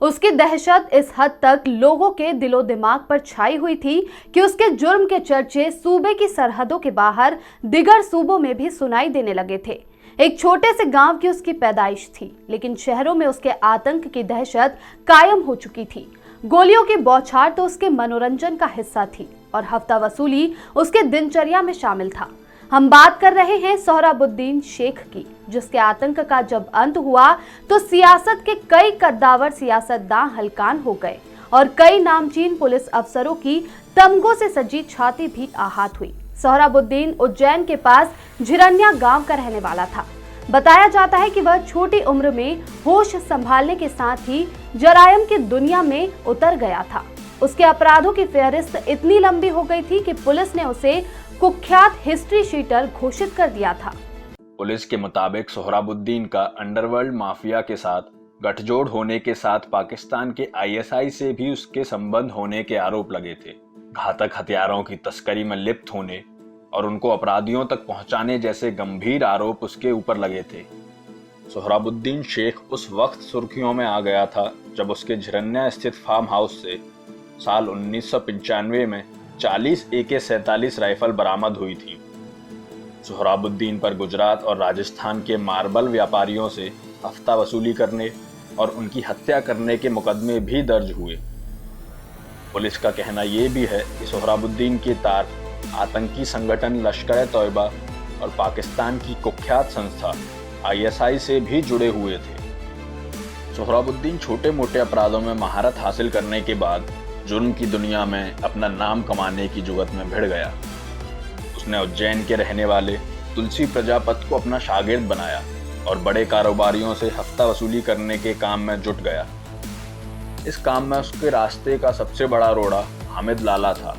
उसकी दहशत इस हद तक लोगों के दिलो दिमाग पर छाई हुई थी कि उसके जुर्म के चर्चे सूबे की सरहदों के बाहर दिगर सूबों में भी सुनाई देने लगे थे। एक छोटे से गांव की उसकी पैदाइश थी, लेकिन शहरों में उसके आतंक की दहशत कायम हो चुकी थी। गोलियों की बौछार तो उसके मनोरंजन का हिस्सा थी और हफ्ता वसूली उसके दिनचर्या में शामिल था। हम बात कर रहे हैं सोहराबुद्दीन शेख की, जिसके आतंक का जब अंत हुआ तो सियासत के कई कद्दावर सियासतदान हलकान हो गए और कई नामचीन पुलिस अफसरों की तमगों से सजी छाती भी आहत हुई। सोहराबुद्दीन उज्जैन के पास झिरनिया गांव का रहने वाला था। बताया जाता है कि वह छोटी उम्र में होश संभालने के साथ ही जरायम की दुनिया में उतर गया था। उसके अपराधों की फहरिस्त इतनी लंबी हो गई थी कि पुलिस ने उसे कुख्यात हिस्ट्री शीटर घोषित कर दिया था। पुलिस के मुताबिक सोहराबुद्दीन का अंडरवर्ल्ड माफिया के साथ गठजोड़ होने के साथ पाकिस्तान के आईएसआई से भी उसके संबंध होने के आरोप लगे थे। घातक हथियारों की तस्करी में लिप्त होने और उनको अपराधियों तक पहुंचाने जैसे गंभीर आरोप उसके ऊपर लगे थे। सोहराबुद्दीन शेख उस वक्त सुर्खियों में आ गया था जब उसके झिरन्या स्थित फार्म हाउस से साल 1995 में 40 AK-47 राइफल बरामद हुई थी। सोहराबुद्दीन पर गुजरात और राजस्थान के मार्बल व्यापारियों से हफ्ता वसूली करने और उनकी हत्या करने के मुकदमे भी दर्ज हुए। पुलिस का कहना यह भी है कि सोहराबुद्दीन के तार आतंकी संगठन लश्कर-ए-तौयबा और पाकिस्तान की कुख्यात संस्था आईएसआई से भी जुड़े हुए थे। सोहराबुद्दीन छोटे मोटे अपराधों में महारत हासिल करने के बाद जुर्म की दुनिया में अपना नाम कमाने की जुगत में भिड़ गया। उसने उज्जैन के रहने वाले तुलसी प्रजापत को अपना शागिर्द बनाया और बड़े कारोबारियों से हफ्ता वसूली करने के काम में जुट गया। इस काम में उसके रास्ते का सबसे बड़ा रोड़ा हामिद लाला था,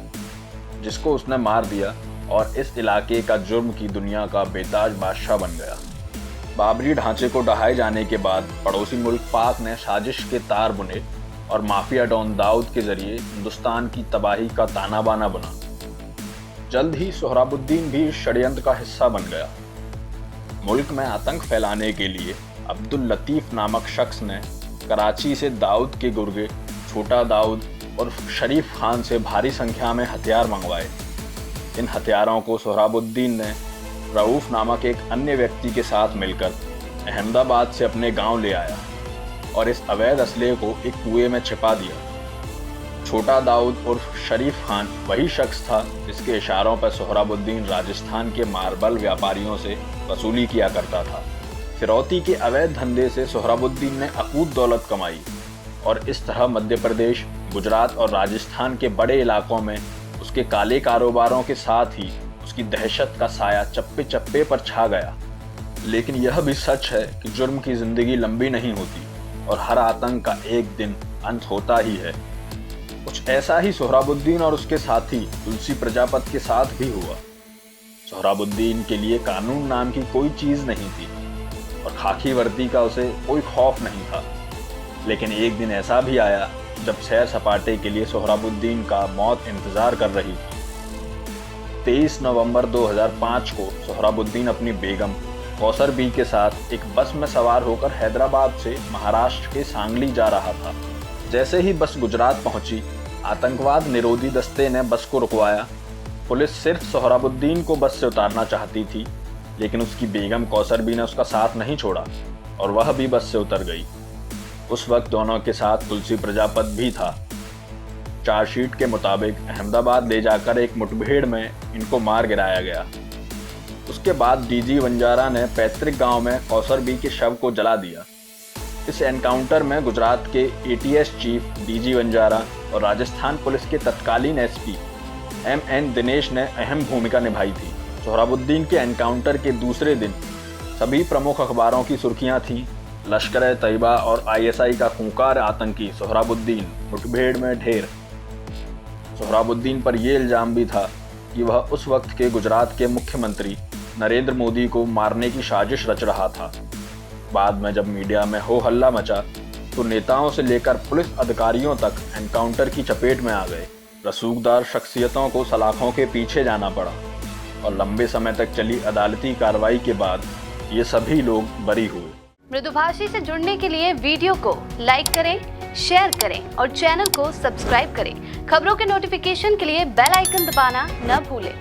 जिसको उसने मार दिया और इस इलाके का जुर्म की दुनिया का बेताज बादशाह बन गया। बाबरी ढांचे को ढहाए जाने के बाद पड़ोसी मुल्क पाक ने साजिश के तार बुने और माफिया डॉन दाऊद के जरिए हिंदुस्तान की तबाही का ताना बाना बना। जल्द ही सोहराबुद्दीन भी इस षड्यंत्र का हिस्सा बन गया। मुल्क में आतंक फैलाने के लिए अब्दुल लतीफ नामक शख्स ने कराची से दाऊद के गुर्गे छोटा दाऊद और शरीफ खान से भारी संख्या में हथियार मंगवाए। इन हथियारों को सोहराबुद्दीन ने रऊफ नामक एक अन्य व्यक्ति के साथ मिलकर अहमदाबाद से अपने गांव ले आया और इस अवैध असले को एक कुएं में छिपा दिया। छोटा दाऊद और शरीफ खान वही शख्स था जिसके इशारों पर सोहराबुद्दीन राजस्थान के मार्बल व्यापारियों से वसूली किया करता था। फिरौती के अवैध धंधे से सोहराबुद्दीन ने अकूत दौलत कमाई और इस तरह मध्य प्रदेश, गुजरात और राजस्थान के बड़े इलाकों में उसके काले कारोबारों के साथ ही उसकी दहशत का साया चप्पे चप्पे पर छा गया। लेकिन यह भी सच है कि जुर्म की जिंदगी लंबी नहीं होती और हर आतंक का एक दिन अंत होता ही है। कुछ ऐसा ही सोहराबुद्दीन और उसके साथी तुलसी प्रजापत के साथ भी हुआ। सोहराबुद्दीन के लिए कानून नाम की कोई चीज नहीं थी और खाकी वर्दी का उसे कोई खौफ नहीं था। लेकिन एक दिन ऐसा भी आया जब सैर सपाटे के लिए सोहराबुद्दीन का मौत इंतजार कर रही थी। 23 नवंबर 2005 को सोहराबुद्दीन अपनी बेगम कौसर बी के साथ एक बस में सवार होकर हैदराबाद से महाराष्ट्र के सांगली जा रहा था। जैसे ही बस गुजरात पहुंची, आतंकवाद निरोधी दस्ते ने बस को रुकवाया। पुलिस सिर्फ सोहराबुद्दीन को बस से उतारना चाहती थी, लेकिन उसकी बेगम कौसर बी ने उसका साथ नहीं छोड़ा और वह भी बस से उतर गई। उस वक्त दोनों के साथ तुलसी प्रजापत भी था। चार्जशीट के मुताबिक अहमदाबाद ले जाकर एक मुठभेड़ में इनको मार गिराया गया। उसके बाद डीजी वंजारा ने पैतृक गांव में कौसर बी के शव को जला दिया। इस एनकाउंटर में गुजरात के एटीएस चीफ डीजी वंजारा और राजस्थान पुलिस के तत्कालीन एसपी MN दिनेश ने अहम भूमिका निभाई थी। सोहराबुद्दीन के एनकाउंटर के दूसरे दिन सभी प्रमुख अखबारों की सुर्खियां थीं, लश्कर-ए-तैयबा और ISI का खूंखार आतंकी सोहराबुद्दीन मुठभेड़ में ढेर। सोहराबुद्दीन पर यह इल्जाम भी था कि वह उस वक्त के गुजरात के मुख्यमंत्री नरेंद्र मोदी को मारने की साजिश रच रहा था। बाद में जब मीडिया में हो हल्ला मचा तो नेताओं से लेकर पुलिस अधिकारियों तक एनकाउंटर की चपेट में आ गए। रसूखदार शख्सियतों को सलाखों के पीछे जाना पड़ा और लंबे समय तक चली अदालती कार्रवाई के बाद ये सभी लोग बरी हुए। मृदुभाषी से जुड़ने के लिए वीडियो को लाइक करें, शेयर करें और चैनल को सब्सक्राइब करें। खबरों के नोटिफिकेशन के लिए बेल आइकन दबाना न भूलें।